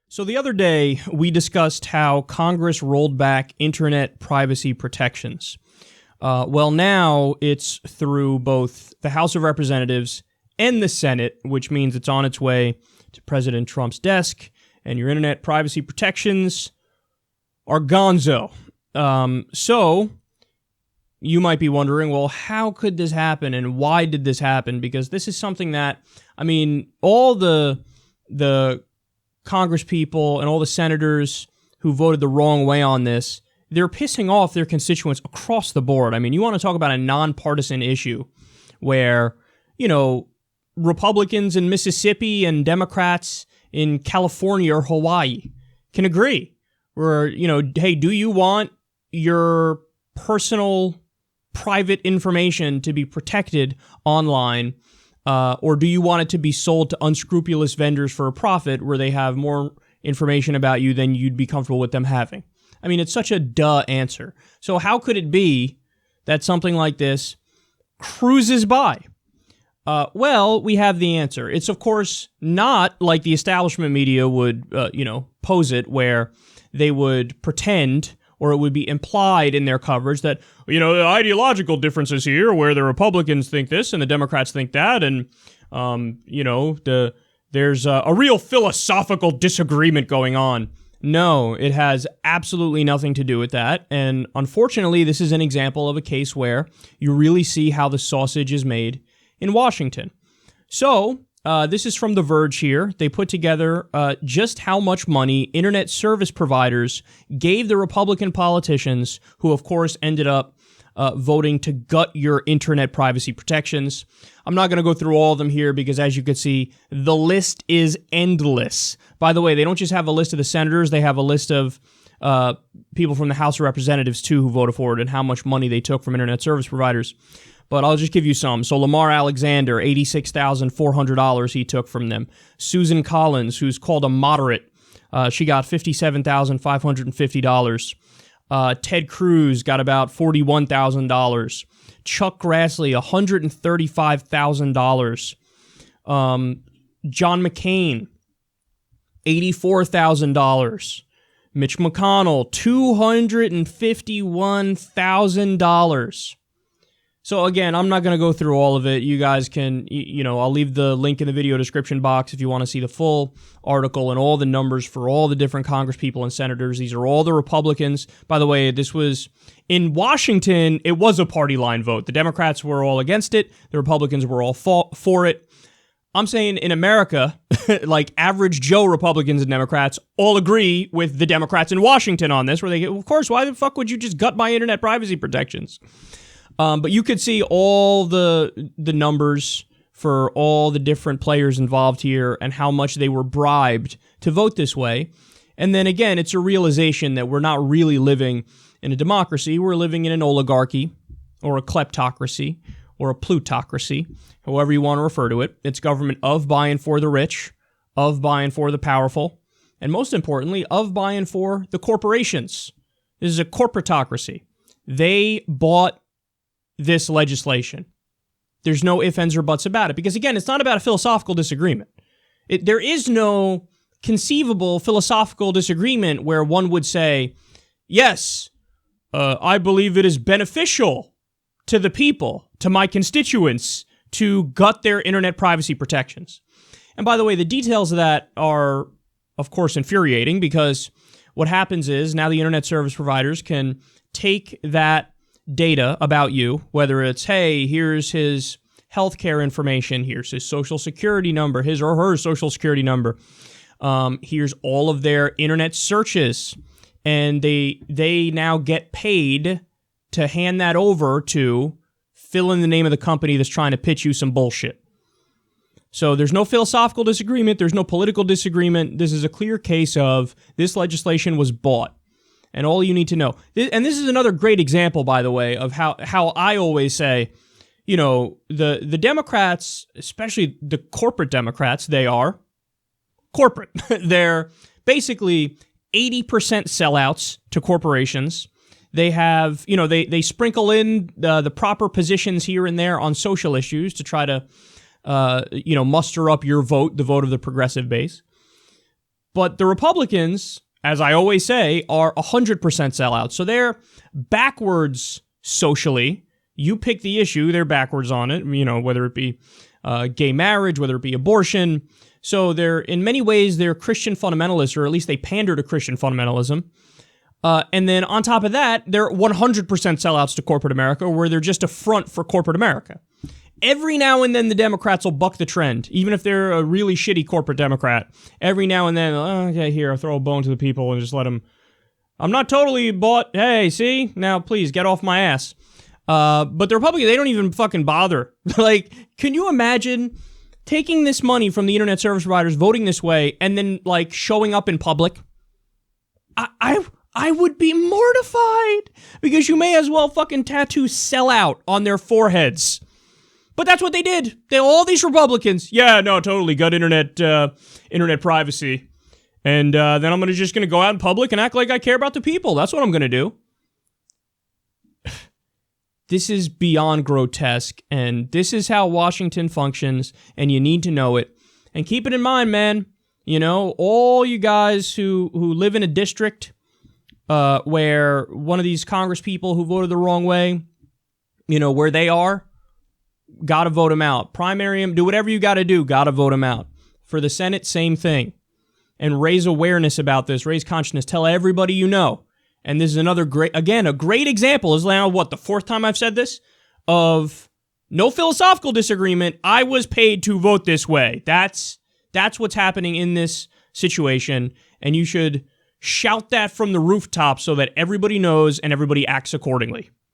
So the other day, we discussed how Congress rolled back internet privacy protections. Well, now it's through both the House of Representatives and the Senate, which means it's on its way to President Trump's desk, and your internet privacy protections are gonzo. So you might be wondering, well, how could this happen, and why did this happen? Because this is something that, all the Congress people and all the senators who voted the wrong way on this, they're pissing off their constituents across the board. You want to talk about a nonpartisan issue where, Republicans in Mississippi and Democrats in California or Hawaii can agree. Where, hey, do you want your personal private information to be protected online, or do you want it to be sold to unscrupulous vendors for a profit where they have more information about you than you'd be comfortable with them having? It's such a duh answer. So how could it be that something like this cruises by? Well, we have the answer. It's, of course, not like the establishment media would, pose it, where they would pretend, or it would be implied in their coverage that, the ideological differences here, where the Republicans think this and the Democrats think that, and, there's a real philosophical disagreement going on. No, it has absolutely nothing to do with that, and unfortunately, this is an example of a case where you really see how the sausage is made in Washington. So, this is from The Verge here. They put together just how much money internet service providers gave the Republican politicians who, of course, ended up voting to gut your internet privacy protections. I'm not going to go through all of them here because, as you can see, the list is endless. By the way, they don't just have a list of the senators. They have a list of people from the House of Representatives, too, who voted for it and how much money they took from internet service providers. But I'll just give you some. So Lamar Alexander, $86,400 he took from them. Susan Collins, who's called a moderate, she got $57,550. Ted Cruz got about $41,000. Chuck Grassley, $135,000. John McCain, $84,000. Mitch McConnell, $251,000. So again, I'm not going to go through all of it. You guys can, I'll leave the link in the video description box if you want to see the full article and all the numbers for all the different Congress people and senators. These are all the Republicans. By the way, this was in Washington. It was a party line vote. The Democrats were all against it. The Republicans were all for it. I'm saying in America, like average Joe Republicans and Democrats all agree with the Democrats in Washington on this, where they get, of course, why the fuck would you just gut my internet privacy protections? But you could see all the numbers for all the different players involved here and how much they were bribed to vote this way. And then again, it's a realization that we're not really living in a democracy. We're living in an oligarchy or a kleptocracy or a plutocracy, however you want to refer to it. It's government of, by, and for the rich, of, by, and for the powerful, and most importantly, of, by, and for the corporations. This is a corporatocracy. They bought this legislation. There's no ifs, ands, or buts about it. Because again, it's not about a philosophical disagreement. There is no conceivable philosophical disagreement where one would say, yes, I believe it is beneficial to the people, to my constituents, to gut their internet privacy protections. And by the way, the details of that are, of course, infuriating because what happens is now the internet service providers can take that data about you, whether it's, hey, here's his healthcare information, here's his social security number, his or her social security number, here's all of their internet searches, and they now get paid to hand that over to fill in the name of the company that's trying to pitch you some bullshit. So there's no philosophical disagreement, there's no political disagreement. This is a clear case of this legislation was bought. And all you need to know, and this is another great example, by the way, of how I always say, the Democrats, especially the corporate Democrats, they are corporate. They're basically 80% sellouts to corporations. They have, they sprinkle in the proper positions here and there on social issues to try to, muster up your vote, the vote of the progressive base. But the Republicans, as I always say, are 100% sellouts. So they're backwards socially. You pick the issue, they're backwards on it, whether it be gay marriage, whether it be abortion. So in many ways, they're Christian fundamentalists, or at least they pander to Christian fundamentalism. And then on top of that, they're 100% sellouts to corporate America, where they're just a front for corporate America. Every now and then, the Democrats will buck the trend, even if they're a really shitty corporate Democrat. Every now and then, okay, here, I'll throw a bone to the people and just let them. I'm not totally bought. Hey, see? Now, please, get off my ass. But the Republicans, they don't even fucking bother. Like, can you imagine taking this money from the internet service providers, voting this way, and then, like, showing up in public? I would be mortified, because you may as well fucking tattoo "sell out" on their foreheads. But that's what they did. All these Republicans, yeah, no, totally, got internet privacy. And then I'm just going to go out in public and act like I care about the people. That's what I'm going to do. This is beyond grotesque, and this is how Washington functions, and you need to know it. And keep it in mind, man, all you guys who live in a district where one of these Congress people who voted the wrong way, where they are, gotta vote them out. Primary them, do whatever you gotta do, gotta vote them out. For the Senate, same thing. And raise awareness about this, raise consciousness, tell everybody you know. And this is another a great example, is now, the fourth time I've said this, of no philosophical disagreement. I was paid to vote this way. That's what's happening in this situation, and you should shout that from the rooftop so that everybody knows and everybody acts accordingly.